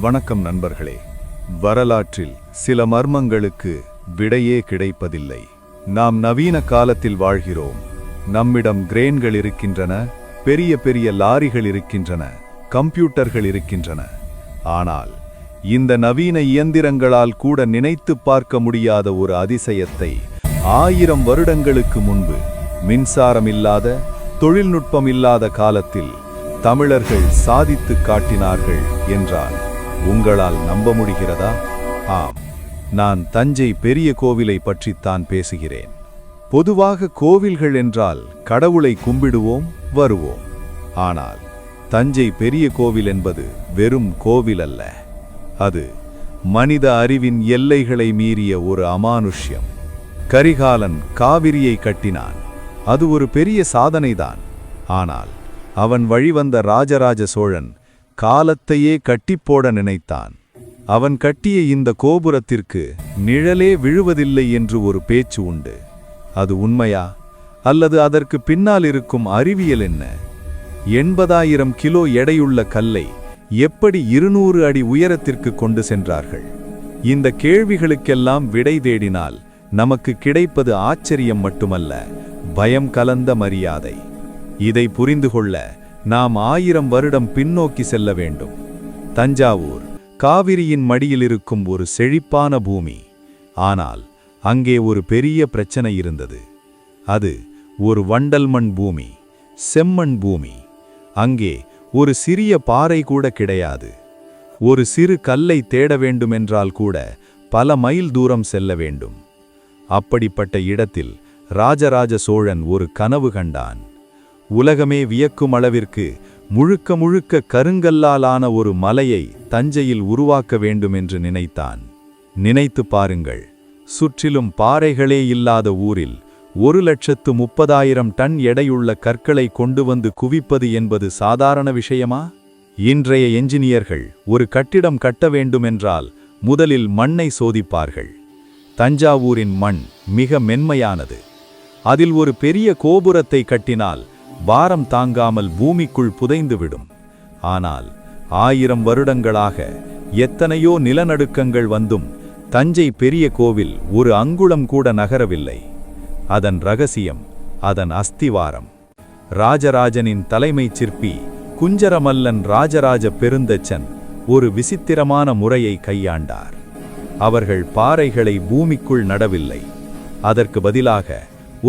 வணக்கம் நண்பர்களே. வரலாற்றில் சில மர்மங்களுக்கு விடையே கிடைப்பதில்லை. நாம் நவீன காலத்தில் வாழ்கிறோம். நம்மிடம் கிரேன்கள் இருக்கின்றன, பெரிய பெரிய லாரிகள் இருக்கின்றன, கம்ப்யூட்டர்கள் இருக்கின்றன. ஆனால் இந்த நவீன இயந்திரங்களால் கூட நினைத்து பார்க்க முடியாத ஒரு அதிசயத்தை 1000 வருடங்களுக்கு முன்பு மின்சாரம் இல்லாத, தொழில்நுட்பம் இல்லாத காலத்தில் தமிழர்கள் சாதித்து காட்டினார்கள் என்றால் உங்களால் நம்ப முடிகிறதா? ஆம், நான் தஞ்சை பெரிய கோவிலை பற்றித்தான் பேசுகிறேன். பொதுவாக கோவில்கள் என்றால் கடவுளை கும்பிடுவோம், வருவோம். ஆனால் தஞ்சை பெரிய கோவில் என்பது வெறும் கோவில் அல்ல. அது மனித அறிவின் எல்லைகளை மீறிய ஒரு அமானுஷ்யம். கரிகாலன் காவிரியை கட்டினான். அது ஒரு பெரிய சாதனைதான். ஆனால் அவன் வழிவந்த ராஜராஜ சோழன் காலத்தையே கட்டிப்போட நினைத்தான். அவன் கட்டிய இந்த கோபுரத்திற்கு நிழலே விழுவதில்லை என்று ஒரு பேச்சு உண்டு. அது உண்மையா, அல்லது அதற்கு பின்னால் இருக்கும் அறிவியல் என்ன? 80,000 கிலோ எடையுள்ள கல்லை எப்படி 200 அடி உயரத்திற்கு கொண்டு சென்றார்கள்? இந்த கேள்விகளுக்கெல்லாம் விடை தேடினால் நமக்கு கிடைப்பது ஆச்சரியம் மட்டுமல்ல, பயம் கலந்த மரியாதை. இதை புரிந்து கொள்ள நாம் 1000 வருடம் பின்னோக்கி செல்ல வேண்டும். தஞ்சாவூர் காவிரியின் மடியில் இருக்கும் ஒரு செழிப்பான பூமி. ஆனால் அங்கே ஒரு பெரிய பிரச்சனை இருந்தது. அது ஒரு வண்டல் மண் பூமி, செம்மண் பூமி. அங்கே ஒரு சிறிய பாறை கூட கிடையாது. ஒரு சிறு கல்லை தேட வேண்டுமென்றால் கூட பல மைல் தூரம் செல்ல வேண்டும். அப்படிப்பட்ட இடத்தில் ராஜராஜ சோழன் ஒரு கனவு கண்டான். உலகமே வியக்கும் அளவிற்கு முழுக்க முழுக்க கருங்கல்லாலான ஒரு மலையை தஞ்சையில் உருவாக்க வேண்டும் என்று நினைத்தான். நினைத்து பாருங்கள், சுற்றிலும் பாறைகளே இல்லாத ஊரில் 1,30,000 டன் எடையுள்ள கற்களை கொண்டு வந்து குவிப்பது என்பது சாதாரண விஷயமா? இன்றைய என்ஜினியர்கள் ஒரு கட்டிடம் கட்ட வேண்டுமென்றால் முதலில் மண்ணை சோதிப்பார்கள். தஞ்சாவூரின் மண் மிக மென்மையானது. அதில் ஒரு பெரிய கோபுரத்தை கட்டினால் பாரம் தாங்காமல் பூமிக்குள் புதைந்துவிடும். ஆனால் 1000 வருடங்களாக எத்தனையோ நிலநடுக்கங்கள் வந்தும் தஞ்சை பெரிய கோவில் ஒரு அங்குலம் கூட நகரவில்லை. அதன் ரகசியம், அதன் அஸ்திவாரம். ராஜராஜனின் தலைமைச் சிற்பி குஞ்சரமல்லன் ராஜராஜ பெருந்தச்சன் ஒரு விசித்திரமான முறையை கையாண்டார். அவர்கள் பாறைகளை பூமிக்குள் நடவில்லை. அதற்கு பதிலாக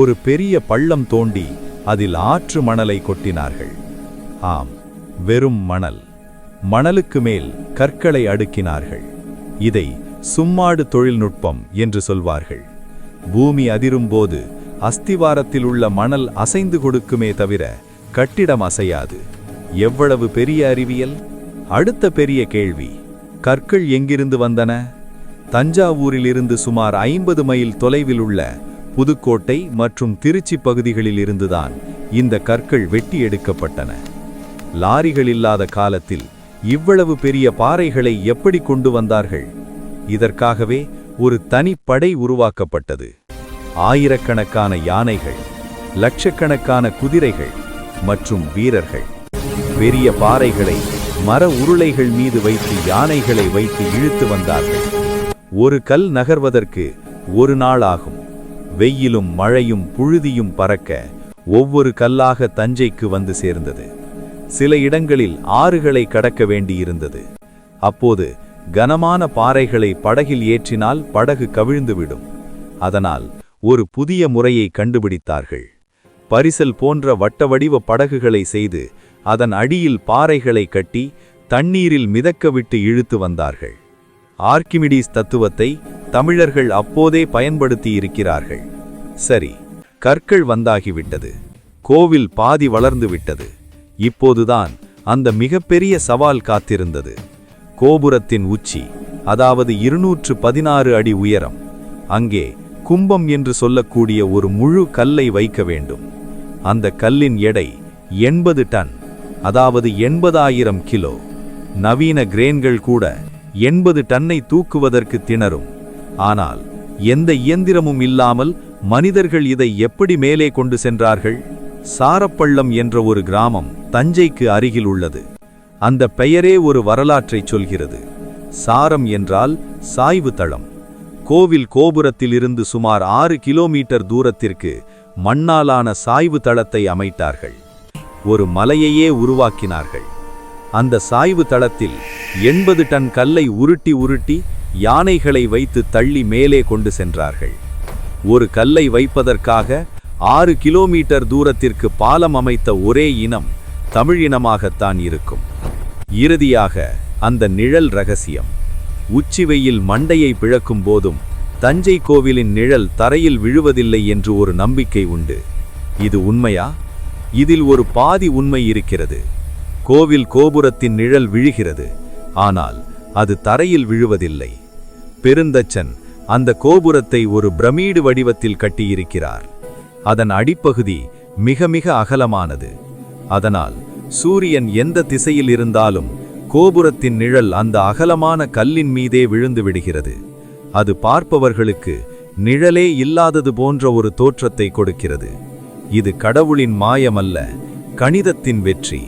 ஒரு பெரிய பள்ளம் தோண்டி அதில் ஆற்று மணலை கொட்டினார்கள். ஆம், வெறும் மணல். மணலுக்கு மேல் கற்களை அடுக்கினார்கள். இதை சும்மாடு தொழில்நுட்பம் என்று சொல்வார்கள். பூமி அதிரும்போது அஸ்திவாரத்தில் உள்ள மணல் அசைந்து கொடுக்குமே தவிர கட்டிடம் அசையாது. எவ்வளவு பெரிய அறிவியல்! அடுத்த பெரிய கேள்வி, கற்கள் எங்கிருந்து வந்தன? தஞ்சாவூரிலிருந்து சுமார் 50 மைல் தொலைவில் உள்ள புதுக்கோட்டை மற்றும் திருச்சி பகுதிகளில் இருந்துதான் இந்த கற்கள் வெட்டி எடுக்கப்பட்டன. லாரிகள் இல்லாத காலத்தில் இவ்வளவு பெரிய பாறைகளை எப்படி கொண்டு வந்தார்கள்? இதற்காகவே ஒரு தனிப்படை உருவாக்கப்பட்டது. ஆயிரக்கணக்கான யானைகள், லட்சக்கணக்கான குதிரைகள் மற்றும் வீரர்கள். பெரிய பாறைகளை மர உருளைகள் மீது வைத்து யானைகளை வைத்து இழுத்து வந்தார்கள். ஒரு கல் நகர்வதற்கு ஒரு நாள் ஆகும். வெயிலும் மழையும் புழுதியும் பறக்க ஒவ்வொரு கல்லாக தஞ்சைக்கு வந்து சேர்ந்தது. சில இடங்களில் ஆறுகளை கடக்க வேண்டியிருந்தது. அப்போது கனமான பாறைகளை படகில் ஏற்றினால் படகு கவிழ்ந்துவிடும். அதனால் ஒரு புதிய முறையை கண்டுபிடித்தார்கள். பரிசல் போன்ற வட்டவடிவ படகுகளை செய்து அதன் அடியில் பாறைகளை கட்டி தண்ணீரில் மிதக்க விட்டு இழுத்து வந்தார்கள். ஆர்க்கிமிடிஸ் தத்துவத்தை தமிழர்கள் அப்போதே பயன்படுத்தி இருக்கிறார்கள். சரி, கற்கள் வந்தாகிவிட்டது. கோவில் பாதி வளர்ந்து விட்டது. இப்போதுதான் அந்த மிகப்பெரிய சவால் காத்திருந்தது. கோபுரத்தின் உச்சி, அதாவது 216 அடி உயரம். அங்கே கும்பம் என்று சொல்லக்கூடிய ஒரு முழு கல்லை வைக்க வேண்டும். அந்த கல்லின் எடை 80 டன், அதாவது 80,000 கிலோ. நவீன கிரேன்கள் கூட 80 டன்னை தூக்குவதற்கு திணறும். ஆனால் எந்த இயந்திரமும் இல்லாமல் மனிதர்கள் இதை எப்படி மேலே கொண்டு சென்றார்கள்? சாரப்பள்ளம் என்ற ஒரு கிராமம் தஞ்சைக்கு அருகில் உள்ளது. அந்த பெயரே ஒரு வரலாற்றை சொல்கிறது. சாரம் என்றால் சாய்வு தளம். கோவில் கோபுரத்திலிருந்து சுமார் 6 கிலோமீட்டர் தூரத்திற்கு மண்ணாலான சாய்வு தளத்தை அமைத்தார்கள். ஒரு மலையையே உருவாக்கினார்கள். அந்த சாய்வு தளத்தில் 80 டன் கல்லை உருட்டி உருட்டி யானைகளை வைத்து தள்ளி மேலே கொண்டு சென்றார்கள். ஒரு கல்லை வைப்பதற்காக 6 கிலோமீட்டர் தூரத்திற்கு பாலம் அமைத்த ஒரே இனம் தமிழினமாகத்தான் இருக்கும். இறுதியாக அந்த நிழல் ரகசியம். உச்சி வெயில் மண்டையை பிளக்கும் போதும் தஞ்சை கோவிலின் நிழல் தரையில் விழுவதில்லை என்று ஒரு நம்பிக்கை உண்டு. இது உண்மையா? இதில் ஒரு பாதி உண்மை இருக்கிறது. கோவில் கோபுரத்தின் நிழல் விழுகிறது, ஆனால் அது தரையில் விழுவதில்லை. பெருந்தச்சன் அந்த கோபுரத்தை ஒரு பிரமீடு வடிவத்தில் கட்டியிருக்கிறார். அதன் அடிப்பகுதி மிக மிக அகலமானது. அதனால் சூரியன் எந்த திசையில் இருந்தாலும் கோபுரத்தின் நிழல் அந்த அகலமான கல்லின் மீதே விழுந்து விடுகிறது. அது பார்ப்பவர்களுக்கு நிழலே இல்லாதது போன்ற ஒரு தோற்றத்தை கொடுக்கிறது. இது கடவுளின் மாயமல்ல, கணிதத்தின் வெற்றி.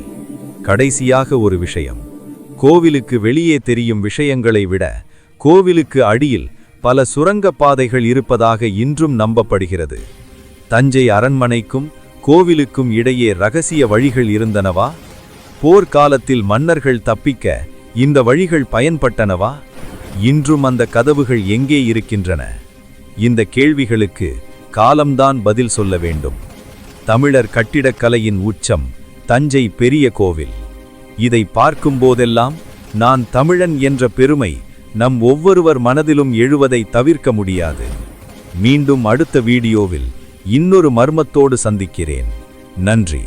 கடைசியாக ஒரு விஷயம். கோவிலுக்கு வெளியே தெரியும் விஷயங்களை விட கோவிலுக்கு அடியில் பல சுரங்கப் பாதைகள் இருப்பதாக இன்றும் நம்பப்படுகிறது. தஞ்சை அரண்மனைக்கும் கோவிலுக்கும் இடையே ரகசிய வழிகள் இருந்தனவா? போர்க்காலத்தில் மன்னர்கள் தப்பிக்க இந்த வழிகள் பயன்பட்டனவா? இன்றும் அந்த கதவுகள் எங்கே இருக்கின்றன? இந்த கேள்விகளுக்கு காலம்தான் பதில் சொல்ல வேண்டும். தமிழர் கட்டிடக்கலையின் உச்சம் தஞ்சை பெரிய கோவில். இதை பார்க்கும்போதெல்லாம் நான் தமிழன் என்ற பெருமை நம் ஒவ்வொருவர் மனதிலும் எழுவதை தவிர்க்க முடியாது. மீண்டும் அடுத்த வீடியோவில் இன்னொரு மர்மத்தோடு சந்திக்கிறேன். நன்றி.